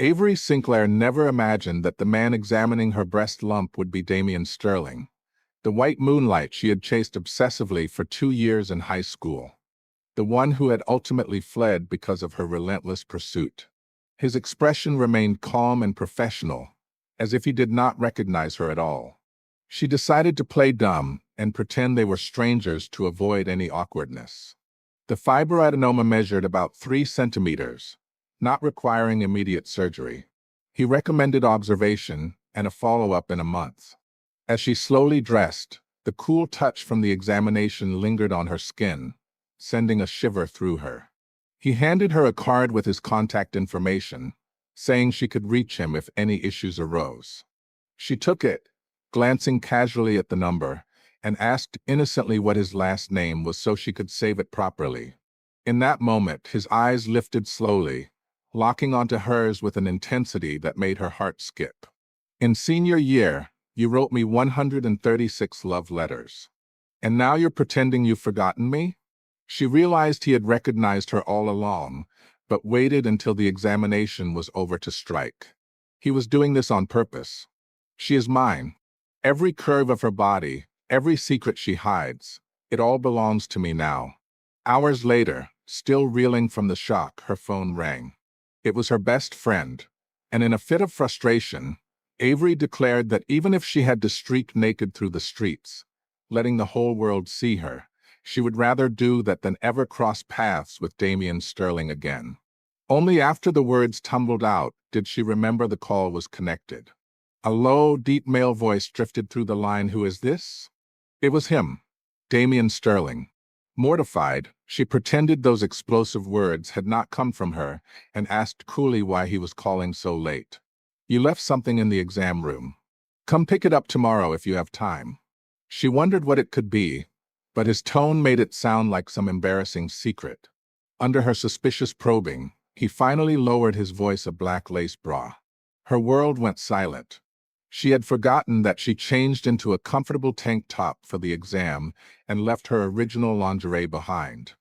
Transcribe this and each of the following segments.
Avery Sinclair never imagined that the man examining her breast lump would be Damian Sterling, the white moonlight she had chased obsessively for 2 years in high school, the one who had ultimately fled because of her relentless pursuit. His expression remained calm and professional, as if he did not recognize her at all. She decided to play dumb and pretend they were strangers to avoid any awkwardness. The fibroadenoma measured about 3 centimeters, not requiring immediate surgery. He recommended observation and a follow-up in a month. As she slowly dressed, the cool touch from the examination lingered on her skin, sending a shiver through her. He handed her a card with his contact information, saying she could reach him if any issues arose. She took it, glancing casually at the number, and asked innocently what his last name was so she could save it properly. In that moment, his eyes lifted slowly, locking onto hers with an intensity that made her heart skip. In senior year, you wrote me 136 love letters. And now you're pretending you've forgotten me? She realized he had recognized her all along, but waited until the examination was over to strike. He was doing this on purpose. She is mine. Every curve of her body, every secret she hides, it all belongs to me now. Hours later, still reeling from the shock, her phone rang. It was her best friend, and in a fit of frustration, Avery declared that even if she had to streak naked through the streets, letting the whole world see her, she would rather do that than ever cross paths with Damian Sterling again. Only after the words tumbled out did she remember the call was connected. A low, deep male voice drifted through the line. "Who is this?" It was him, Damian Sterling. Mortified, she pretended those explosive words had not come from her and asked coolly why he was calling so late. "You left something in the exam room. Come pick it up tomorrow if you have time." She wondered what it could be, but his tone made it sound like some embarrassing secret. Under her suspicious probing, he finally lowered his voice a black lace bra. Her world went silent. She had forgotten that she changed into a comfortable tank top for the exam and left her original lingerie behind.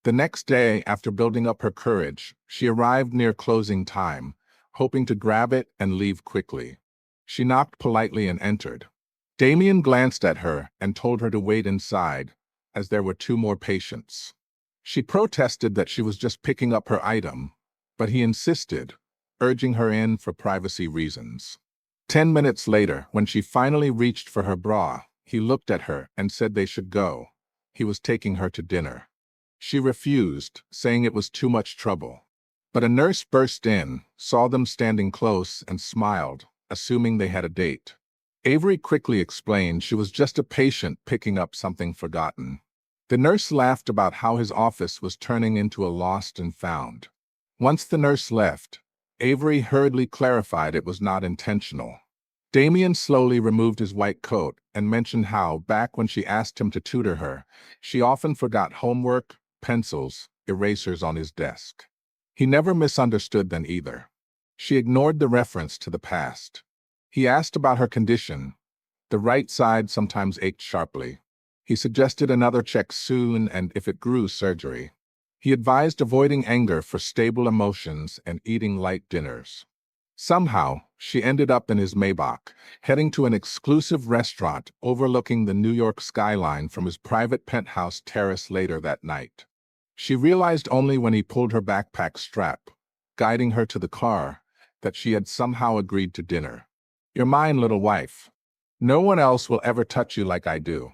The next day, after building up her courage, she arrived near closing time, hoping to grab it and leave quickly. She knocked politely and entered. Damian glanced at her and told her to wait inside, as there were 2 more patients. She protested that she was just picking up her item, but he insisted, urging her in for privacy reasons. 10 minutes later, when she finally reached for her bra, he looked at her and said they should go. He was taking her to dinner. She refused, saying it was too much trouble. But a nurse burst in, saw them standing close, and smiled, assuming they had a date. Avery quickly explained she was just a patient picking up something forgotten. The nurse laughed about how his office was turning into a lost and found. Once the nurse left, Avery hurriedly clarified it was not intentional. Damian slowly removed his white coat and mentioned how, back when she asked him to tutor her, she often forgot homework, pencils, erasers on his desk. He never misunderstood them either. She ignored the reference to the past. He asked about her condition. The right side sometimes ached sharply. He suggested another check soon and, if it grew, surgery. He advised avoiding anger for stable emotions and eating light dinners. Somehow, she ended up in his Maybach, heading to an exclusive restaurant overlooking the New York skyline from his private penthouse terrace later that night. She realized only when he pulled her backpack strap, guiding her to the car, that she had somehow agreed to dinner. "You're mine, little wife. No one else will ever touch you like I do."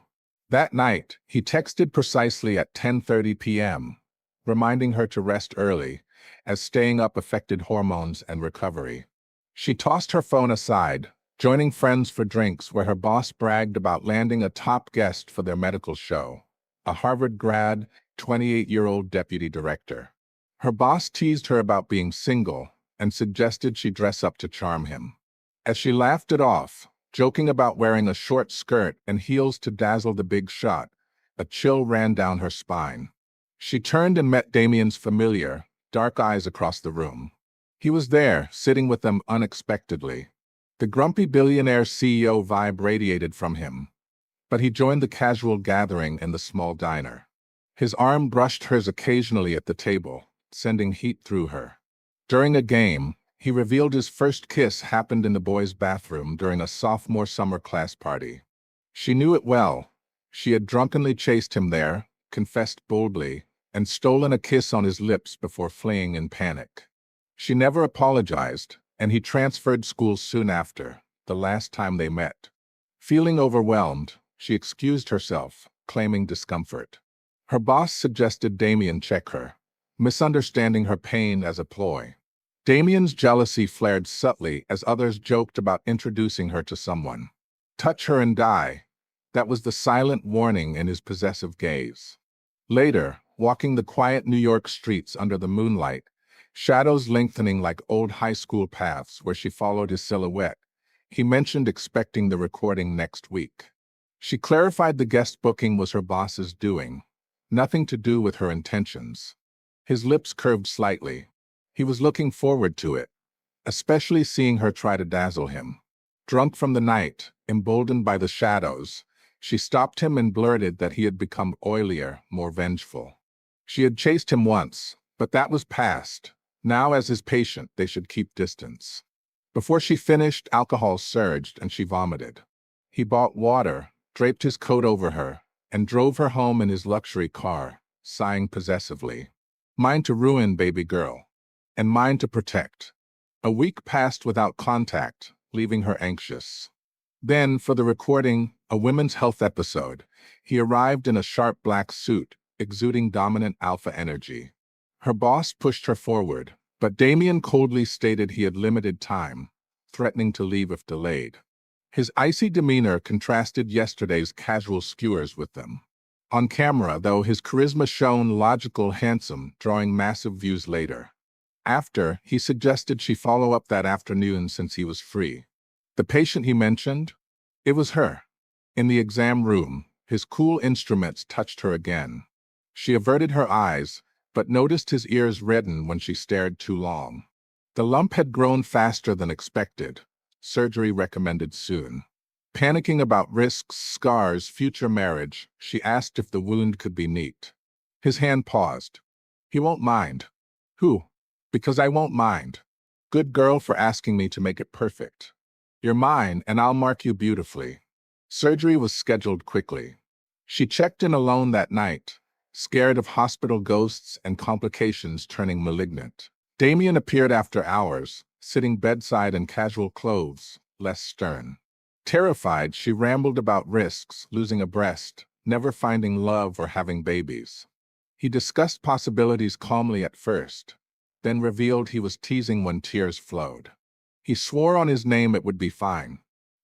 That night, he texted precisely at 10:30 p.m., reminding her to rest early, as staying up affected hormones and recovery. She tossed her phone aside, joining friends for drinks where her boss bragged about landing a top guest for their medical show, a Harvard grad, 28-year-old deputy director. Her boss teased her about being single and suggested she dress up to charm him. As she laughed it off, joking about wearing a short skirt and heels to dazzle the big shot, a chill ran down her spine. She turned and met Damian's familiar, dark eyes across the room. He was there, sitting with them unexpectedly. The grumpy billionaire CEO vibe radiated from him, but he joined the casual gathering in the small diner. His arm brushed hers occasionally at the table, sending heat through her. During a game, He revealed his first kiss happened in the boys' bathroom during a sophomore summer class party. She knew it well. She had drunkenly chased him there, confessed boldly, and stolen a kiss on his lips before fleeing in panic. She never apologized, and he transferred schools soon after, the last time they met. Feeling overwhelmed, she excused herself, claiming discomfort. Her boss suggested Damien check her, misunderstanding her pain as a ploy. Damien's jealousy flared subtly as others joked about introducing her to someone. Touch her and die. That was the silent warning in his possessive gaze. Later, walking the quiet New York streets under the moonlight, shadows lengthening like old high school paths where she followed his silhouette, he mentioned expecting the recording next week. She clarified the guest booking was her boss's doing, nothing to do with her intentions. His lips curved slightly. He was looking forward to it, especially seeing her try to dazzle him. Drunk from the night, emboldened by the shadows, she stopped him and blurted that he had become oilier, more vengeful. She had chased him once, but that was past. Now, as his patient, they should keep distance. Before she finished, alcohol surged and she vomited. He bought water, draped his coat over her, and drove her home in his luxury car, sighing possessively. Mine to ruin, baby girl. And mine to protect. A week passed without contact, leaving her anxious. Then, for the recording, a women's health episode, he arrived in a sharp black suit, exuding dominant alpha energy. Her boss pushed her forward, but Damien coldly stated he had limited time, threatening to leave if delayed. His icy demeanor contrasted yesterday's casual skewers with them. On camera, though, his charisma shone logical, handsome, drawing massive views later. After, he suggested she follow up that afternoon since he was free. The patient he mentioned? It was her. In the exam room, his cool instruments touched her again. She averted her eyes, but noticed his ears redden when she stared too long. The lump had grown faster than expected. Surgery recommended soon. Panicking about risks, scars, future marriage, she asked if the wound could be neat. His hand paused. He won't mind. Who? Because I won't mind. Good girl for asking me to make it perfect. You're mine, and I'll mark you beautifully. Surgery was scheduled quickly. She checked in alone that night, scared of hospital ghosts and complications turning malignant. Damien appeared after hours, sitting bedside in casual clothes, less stern. Terrified, she rambled about risks, losing a breast, never finding love or having babies. He discussed possibilities calmly at first, then revealed he was teasing when tears flowed. He swore on his name it would be fine.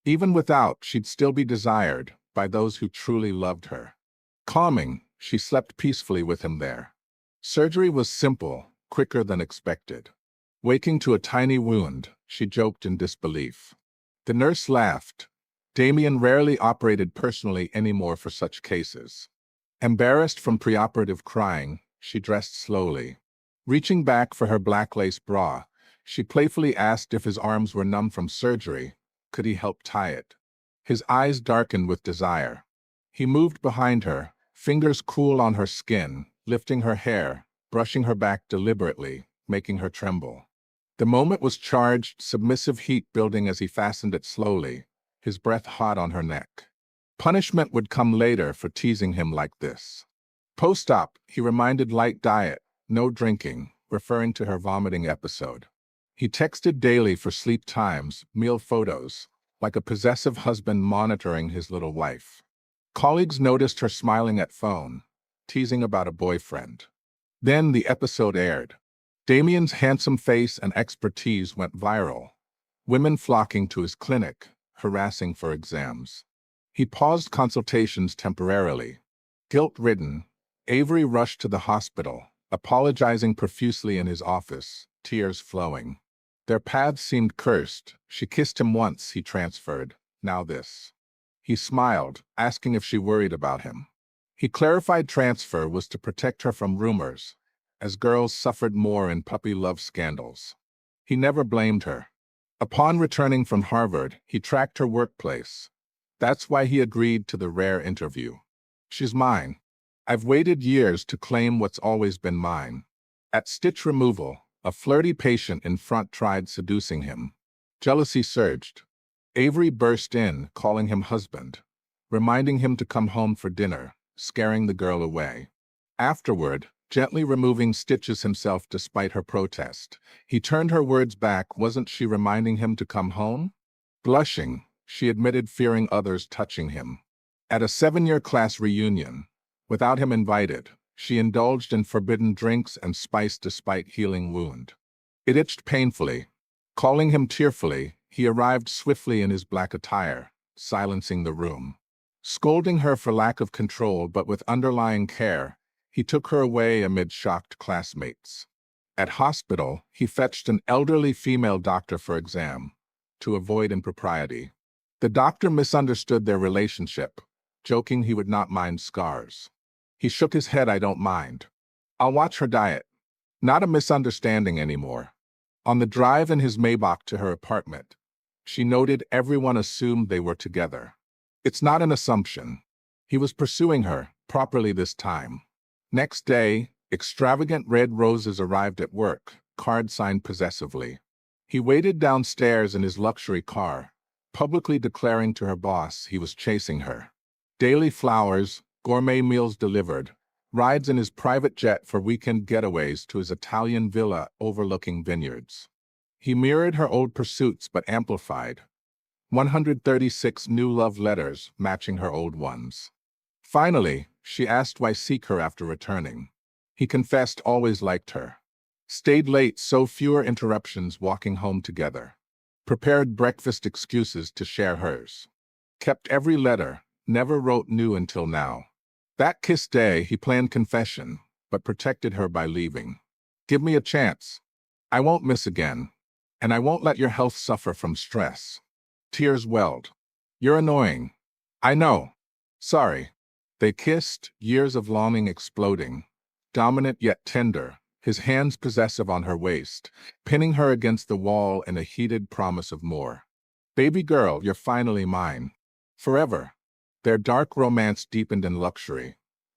Even without, she'd still be desired by those who truly loved her. Calming, she slept peacefully with him there. Surgery was simple, quicker than expected. Waking to a tiny wound, she joked in disbelief. The nurse laughed. Damien rarely operated personally anymore for such cases. Embarrassed from preoperative crying, she dressed slowly. Reaching back for her black lace bra, she playfully asked if his arms were numb from surgery. Could he help tie it? His eyes darkened with desire. He moved behind her, fingers cool on her skin, lifting her hair, brushing her back deliberately, making her tremble. The moment was charged, submissive heat building as he fastened it slowly, his breath hot on her neck. Punishment would come later for teasing him like this. Post-op, he reminded light diet, no drinking, referring to her vomiting episode. He texted daily for sleep times, meal photos, like a possessive husband monitoring his little wife. Colleagues noticed her smiling at phone, teasing about a boyfriend. Then the episode aired. Damien's handsome face and expertise went viral, women flocking to his clinic, harassing for exams. He paused consultations temporarily. Guilt-ridden, Avery rushed to the hospital, apologizing profusely in his office, tears flowing. Their paths seemed cursed. She kissed him once, he transferred. Now this. He smiled, asking if she worried about him. He clarified transfer was to protect her from rumors, as girls suffered more in puppy love scandals. He never blamed her. Upon returning from Harvard, he tracked her workplace. That's why he agreed to the rare interview. She's mine. I've waited years to claim what's always been mine. At stitch removal, A flirty patient in front tried seducing him. Jealousy surged. Avery burst in, calling him husband, reminding him to come home for dinner, scaring the girl away. Afterward, gently removing stitches himself despite her protest, he turned her words back. Wasn't she reminding him to come home? Blushing, she admitted fearing others touching him. At a 7-year class reunion, without him invited, she indulged in forbidden drinks and spice despite healing wound. It itched painfully. Calling him tearfully, he arrived swiftly in his black attire, silencing the room. Scolding her for lack of control but with underlying care, he took her away amid shocked classmates. At hospital, he fetched an elderly female doctor for exam, to avoid impropriety. The doctor misunderstood their relationship, joking he would not mind scars. He shook his head. I don't mind. I'll watch her diet. Not a misunderstanding anymore. On the drive in his Maybach to her apartment, she noted everyone assumed they were together. It's not an assumption. He was pursuing her, properly this time. Next day, extravagant red roses arrived at work, card signed possessively. He waited downstairs in his luxury car, publicly declaring to her boss he was chasing her. Daily flowers, gourmet meals delivered, rides in his private jet for weekend getaways to his Italian villa overlooking vineyards. He mirrored her old pursuits but amplified. 136 new love letters matching her old ones. Finally, she asked why seek her after returning. He confessed always liked her. Stayed late so fewer interruptions walking home together. Prepared breakfast excuses to share hers. Kept every letter, never wrote new until now. That kiss day, he planned confession, but protected her by leaving. Give me a chance. I won't miss again. And I won't let your health suffer from stress. Tears welled. You're annoying. I know. Sorry. They kissed, years of longing exploding. Dominant yet tender, his hands possessive on her waist, pinning her against the wall in a heated promise of more. Baby girl, you're finally mine. Forever. Their dark romance deepened in luxury.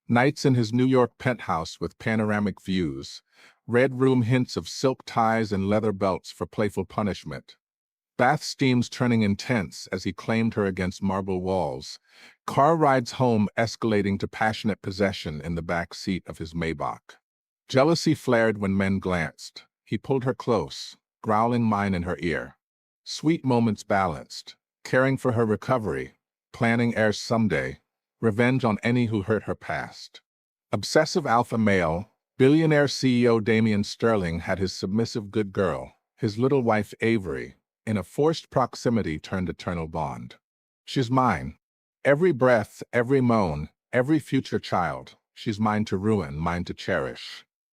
Nights in his New York penthouse with panoramic views, red room hints of silk ties and leather belts for playful punishment. Bath steams turning intense as he claimed her against marble walls. Car rides home escalating to passionate possession in the back seat of his Maybach. Jealousy flared when men glanced. He pulled her close, growling mine in her ear. Sweet moments balanced, caring for her recovery, planning heirs someday, revenge on any who hurt her past. Obsessive alpha male, billionaire CEO Damian Sterling had his submissive good girl, his little wife Avery, in a forced proximity turned eternal bond. She's mine. Every breath, every moan, every future child, she's mine to ruin, mine to cherish.